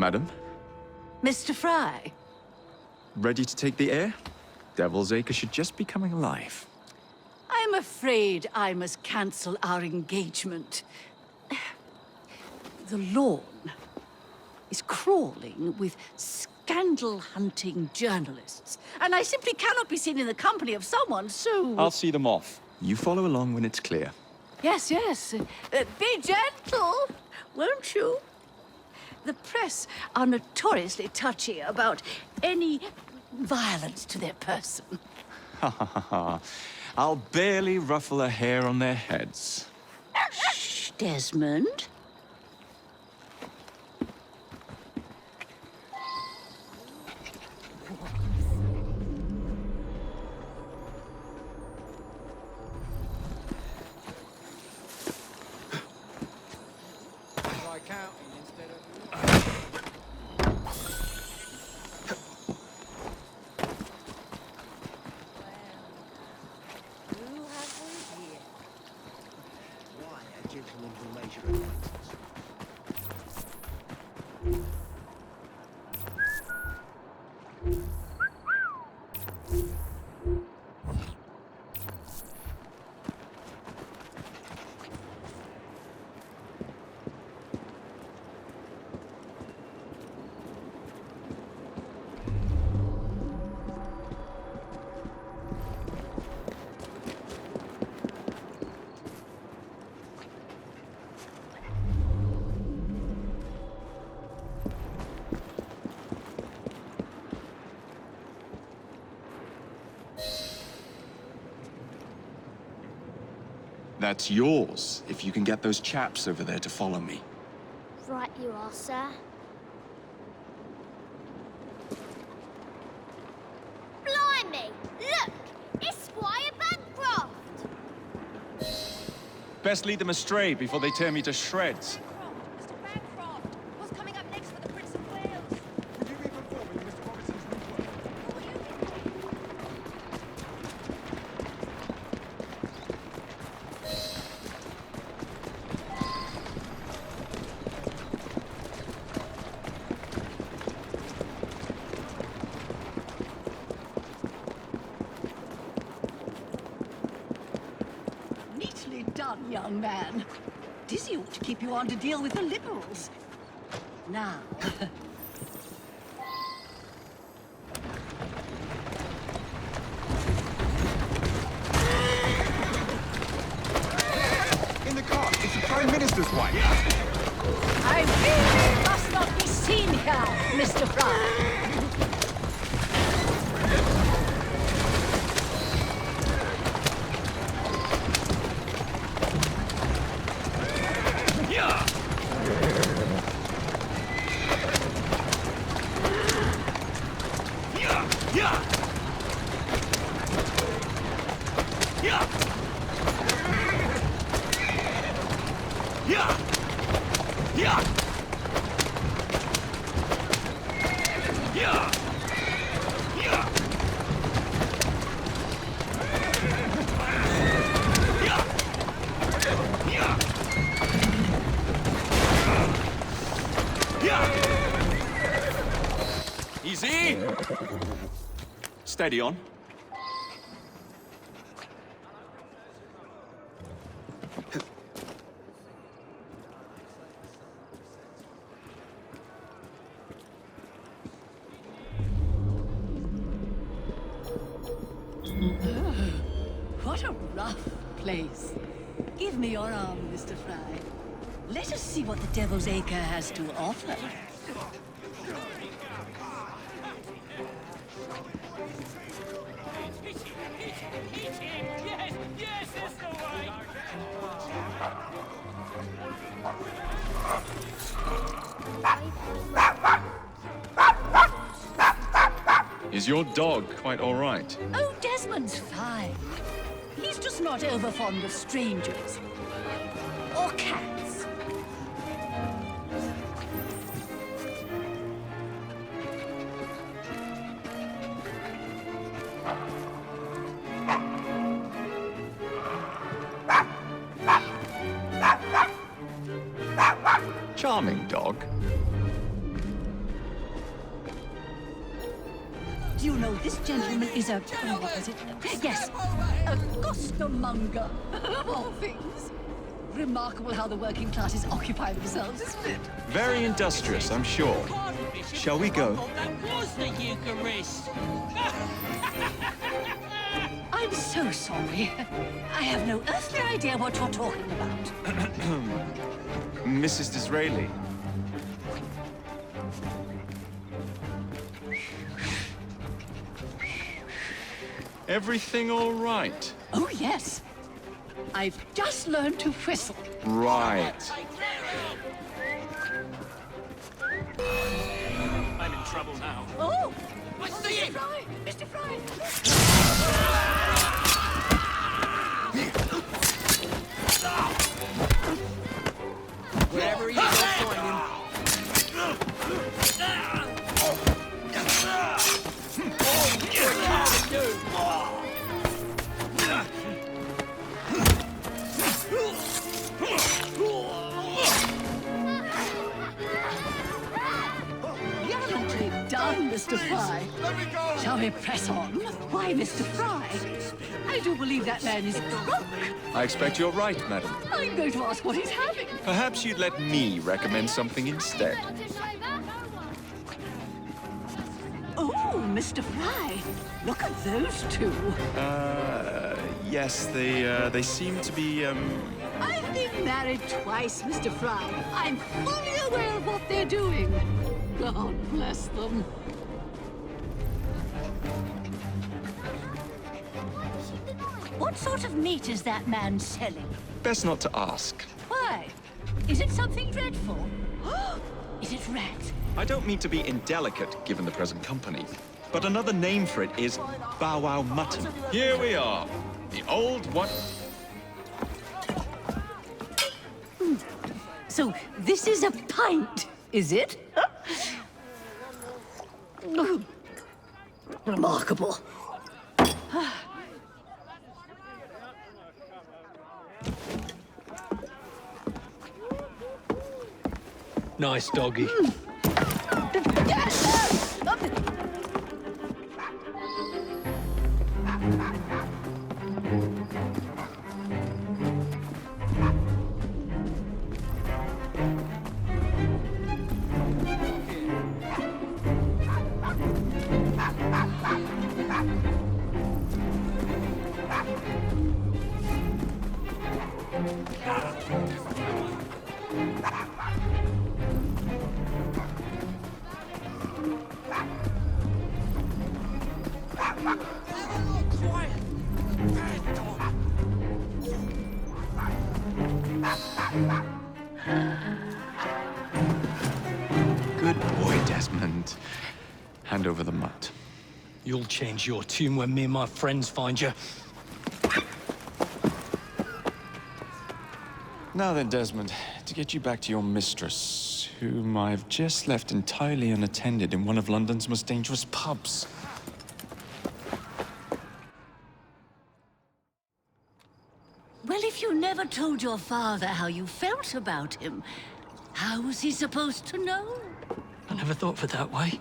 Madam, Mr. Fry, ready to take the air? Devil's Acre should just be coming alive. I'm afraid I must cancel our engagement. The lawn is crawling with scandal-hunting journalists, and I simply cannot be seen in the company of someone so... I'll see them off. You follow along when it's clear. Yes, yes. Be gentle, won't you? The press are notoriously touchy about any violence to their person. Ha ha ha ha. I'll barely ruffle a hair on their heads. Shh, Desmond. That's yours, if you can get those chaps over there to follow me. Right you are, sir. Blimey! Look! It's Squire Bancroft! Best lead them astray before they tear me to shreds. Mr. Bancroft! What's coming up next for the Prince of Wales? Would you be performing Mr. Robinson's route work? Neatly done, young man. Dizzy ought to keep you on to deal with the Liberals. Now... In the car, it's the Prime Minister's wife. I really must not be seen here, Mr. Fry. Easy! Steady on. What a rough place. Give me your arm, Mr. Fry. Let us see what the Devil's Acre has to offer. Is your dog quite all right? Oh, Desmond's fine. He's just not over fond of strangers. Or cats. Charming dog. Do you know this gentleman is a... what was it? Yes, a costermonger, of all things. Remarkable how the working classes occupy themselves, isn't it? Very industrious, I'm sure. Shall we go? That was the Eucharist. I'm so sorry. I have no earthly idea what you're talking about. Mrs. Disraeli. Everything all right? Oh, yes. I've just learned to whistle. Right. I'm in trouble now. Oh! I see him! Fry! Mr. Fry! Wherever he is, I'll find him. Gallantly done, Mr. Fry. Let me go! Shall we press on? Why, Mr. Fry? I do believe that man is drunk. I expect you're right, madam. I'm going to ask what he's having. Perhaps you'd let me recommend something instead. Oh, Mr. Fry, look at those two. Yes, they seem to be, I've been married twice, Mr. Fry. I'm fully aware of what they're doing. God bless them. What sort of meat is that man selling? best not to ask. Why? Is it something dreadful? Is it rat? I don't mean to be indelicate, given the present company, but another name for it is bow wow mutton. Here we are, the old one. So this is a pint, is it? Remarkable. Nice doggy. Good boy, Desmond. Hand over the mutt. You'll change your tune when me and my friends find you. Now then, Desmond, to get you back to your mistress, whom I've just left entirely unattended in one of London's most dangerous pubs. Well, if you never told your father how you felt about him, how was he supposed to know? I never thought of it that way.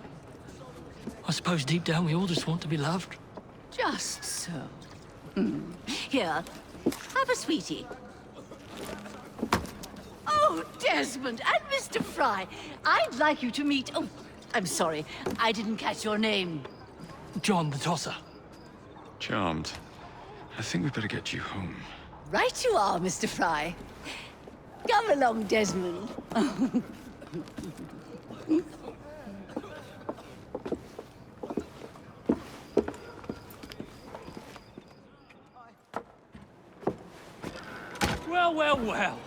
I suppose deep down we all just want to be loved. Just so. Here, have a sweetie. Oh, Desmond and Mr. Fry, I'd like you to meet... Oh, I'm sorry, I didn't catch your name. John the Tosser. Charmed. I think we better get you home. Right you are, Mr. Fry. Come along, Desmond. Well, well, well.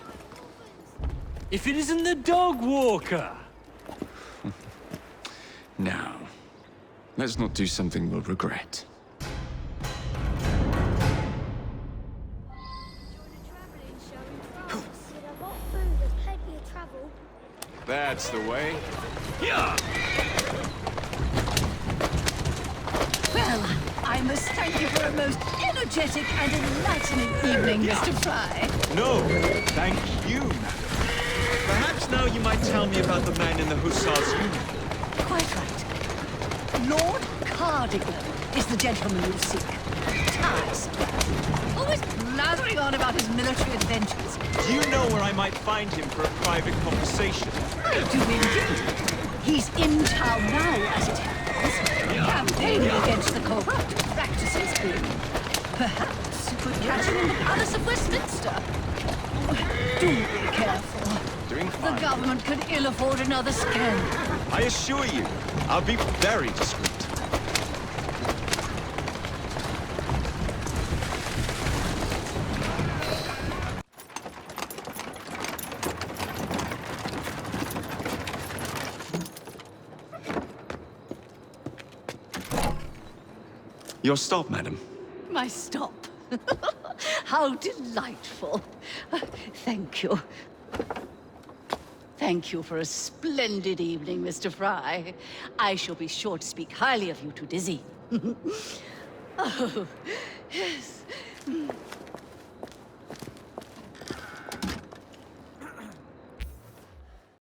If it isn't the dog walker. Now, let's not do something we'll regret. That's the way. Yeah. Well, I must thank you for a most energetic and enlightening evening, Mr. Fry. No, thank you, madam. Perhaps now you might tell me about the man in the hussar's uniform. Quite right. Lord Cardigan is the gentleman you seek. Tiresome. Always blathering on about his military adventures. Do you know where I might find him for a private conversation? I do indeed. He's in town now, as it happens, campaigning against the corrupt practices here. Perhaps you could catch him in the Palace of Westminster. Do be careful. Doing The fine. government could ill afford another scandal. I assure you, I'll be very discreet. Your stop, madam. My stop. How delightful. Thank you. Thank you for a splendid evening, Mr. Fry. I shall be sure to speak highly of you to Dizzy. Oh, yes.